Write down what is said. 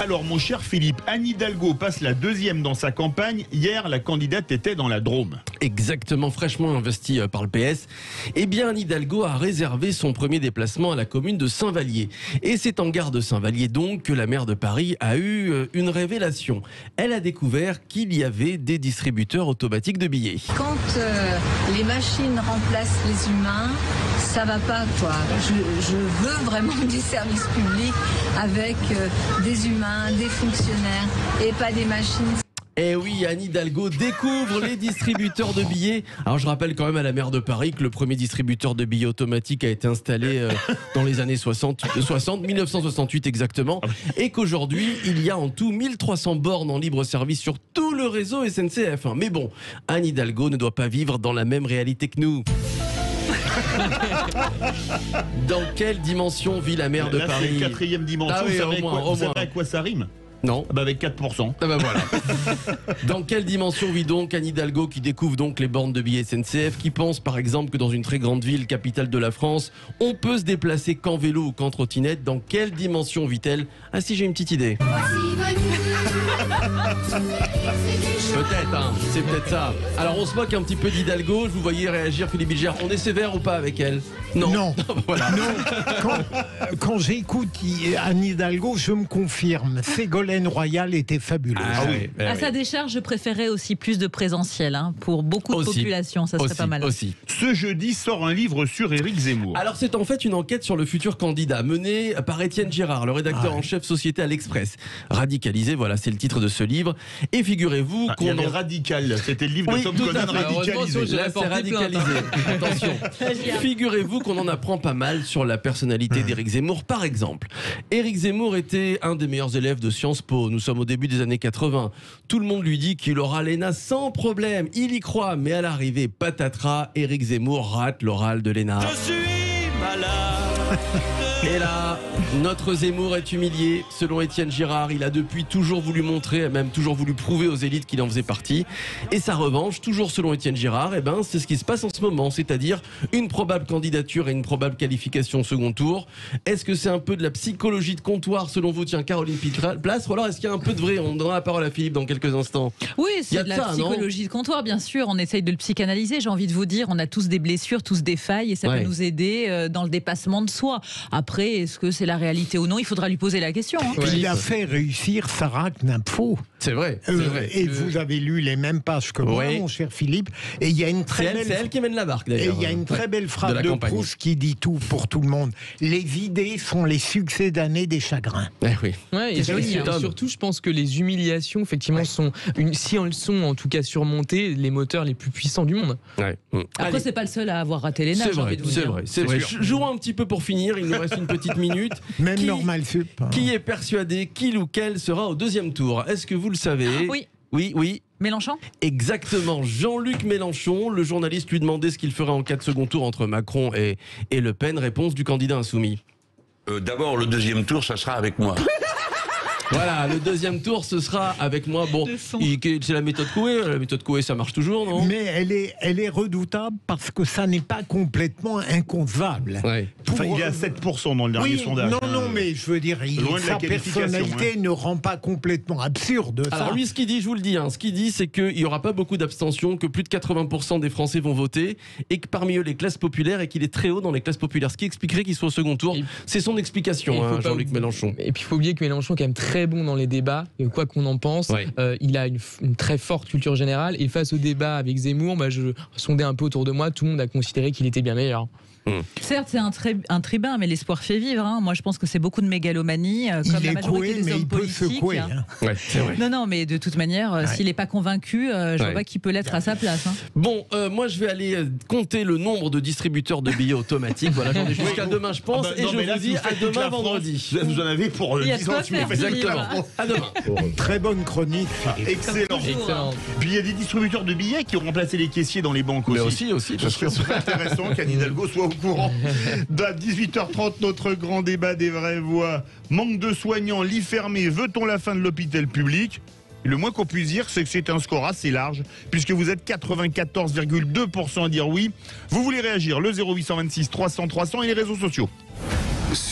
Alors mon cher Philippe, Anne Hidalgo passe la deuxième dans sa campagne. Hier, la candidate était dans la Drôme. Exactement, fraîchement investie par le PS. Eh bien, Anne Hidalgo a réservé son premier déplacement à la commune de Saint-Vallier. Et c'est en gare de Saint-Vallier donc que la maire de Paris a eu une révélation. Elle a découvert qu'il y avait des distributeurs automatiques de billets. Quand les machines remplacent les humains, ça va pas quoi. Je veux vraiment des services publics avec des humains, des fonctionnaires et pas des machines. Eh oui, Anne Hidalgo découvre les distributeurs de billets. Alors je rappelle quand même à la maire de Paris que le premier distributeur de billets automatique a été installé dans les années 1968 exactement, et qu'aujourd'hui il y a en tout 1300 bornes en libre service sur tout le réseau SNCF. Mais bon, Anne Hidalgo ne doit pas vivre dans la même réalité que nous. Dans quelle dimension vit la maire de Paris? C'est la quatrième dimension. Ah oui, vous savez à quoi ça rime? Non. Avec 4%. Ah bah voilà. Dans quelle dimension vit donc Anne Hidalgo, qui découvre donc les bornes de billets SNCF, qui pense par exemple que dans une très grande ville, capitale de la France, on peut se déplacer qu'en vélo ou qu'en trottinette? Dans quelle dimension vit-elle? Ah si, j'ai une petite idée. Peut-être, hein, c'est peut-être ça. Alors on se moque un petit peu d'Hidalgo, je vous voyais réagir Philippe Bilger. On est sévère ou pas avec elle? Non. Voilà. Non. Quand j'écoute Anne Hidalgo, je me confirme. Ségolène Royal était fabuleuse. Ah oui. À sa décharge, je préférais aussi plus de présentiel pour beaucoup de population, ça serait pas mal. Aussi. Ce jeudi sort un livre sur Éric Zemmour. Alors c'est en fait une enquête sur le futur candidat menée par Étienne Girard, le rédacteur en chef société à l'Express. Radicalisé, voilà, c'est le titre de ce livre. Et figurez-vous il y avait Radical, c'était le livre de Tom Conan radicalisé. Là, c'est radicalisé. Attention. Figurez-vous qu'on en apprend pas mal sur la personnalité d'Éric Zemmour. Par exemple, Éric Zemmour était un des meilleurs élèves de Sciences Po. Nous sommes au début des années 80. Tout le monde lui dit qu'il aura l'ENA sans problème. Il y croit, mais à l'arrivée, patatras, Éric Zemmour rate l'oral de l'ENA. Je suis malade. Et là, notre Zemmour est humilié. Selon Étienne Girard, il a depuis toujours voulu montrer, même toujours voulu prouver aux élites qu'il en faisait partie. Et sa revanche, toujours selon Étienne Girard, c'est ce qui se passe en ce moment, c'est-à-dire une probable candidature et une probable qualification au second tour. Est-ce que c'est un peu de la psychologie de comptoir selon vous, tiens, Caroline Place, ou alors est-ce qu'il y a un peu de vrai? On donnera la parole à Philippe dans quelques instants. Oui, c'est de la psychologie de comptoir, bien sûr. On essaye de le psychanalyser. J'ai envie de vous dire, on a tous des blessures, tous des failles, et ça peut nous aider dans le dépassement de soi. Après, est-ce que c'est la réalité ou non? Il faudra lui poser la question. Il a fait réussir Sarah Knapfo. C'est vrai. Et vous avez lu les mêmes pages que moi, mon cher Philippe. Et il y a une très belle... C'est elle qui mène la barque, d'ailleurs. Et il y a une très belle phrase de Proust qui dit tout pour tout le monde. Les idées sont les succès d'années des chagrins. Oui. Ouais, et surtout, je pense que les humiliations, effectivement, si elles sont en tout cas surmontées, les moteurs les plus puissants du monde. Ouais. Après, c'est pas le seul à avoir raté l'ENA. C'est vrai. Jouons un petit peu pour finir. Il nous reste une petite minute. Même normal sup. Qui est persuadé qu'il ou quelle sera au deuxième tour? Est-ce que vous le savez? Oui. Mélenchon? Exactement, Jean-Luc Mélenchon. Le journaliste lui demandait ce qu'il ferait en cas de second tour entre Macron et Le Pen. Réponse du candidat insoumis. D'abord, le deuxième tour, ça sera avec moi. Voilà, le deuxième tour, ce sera avec moi. Bon, c'est la méthode Coué. La méthode Coué, ça marche toujours, non? Mais elle est redoutable parce que ça n'est pas complètement inconcevable. Ouais. Enfin, il est à 7% dans le dernier sondage. Non, mais je veux dire, sa personnalité ne rend pas complètement absurde. Alors lui, ce qu'il dit, je vous le dis, ce qu'il dit, c'est qu'il n'y aura pas beaucoup d'abstention, que plus de 80% des Français vont voter, et que parmi eux, les classes populaires, et qu'il est très haut dans les classes populaires, ce qui expliquerait qu'il soit au second tour. C'est son explication, Jean-Luc Mélenchon. Et puis il faut oublier que Mélenchon est quand même très bon dans les débats, et quoi qu'on en pense, il a une très forte culture générale, et face au débat avec Zemmour, je sondais un peu autour de moi, tout le monde a considéré qu'il était bien meilleur. Certes, c'est un tribun, mais l'espoir fait vivre. Moi, je pense que c'est beaucoup de mégalomanie, comme la majorité des hommes politiques. C'est vrai. Non, mais de toute manière, s'il n'est pas convaincu, je vois pas qui peut l'être à sa place. Bon, moi, je vais aller compter le nombre de distributeurs de billets automatiques. Voilà, j'en ai jusqu'à demain, je pense, et je vous dis à demain vendredi. Vous en avez pour 10 ans. Exactement. À demain. Très bonne chronique. Excellent. Puis il y a des distributeurs de billets qui ont remplacé les caissiers dans les banques aussi. Ce serait intéressant qu'Anne Hidalgo soit au courant. À 18h30, notre grand débat des vraies voix. Manque de soignants, lit fermé, veut-on la fin de l'hôpital public? Le moins qu'on puisse dire, c'est que c'est un score assez large, puisque vous êtes 94,2% à dire oui. Vous voulez réagir, le 0826 300 300 et les réseaux sociaux.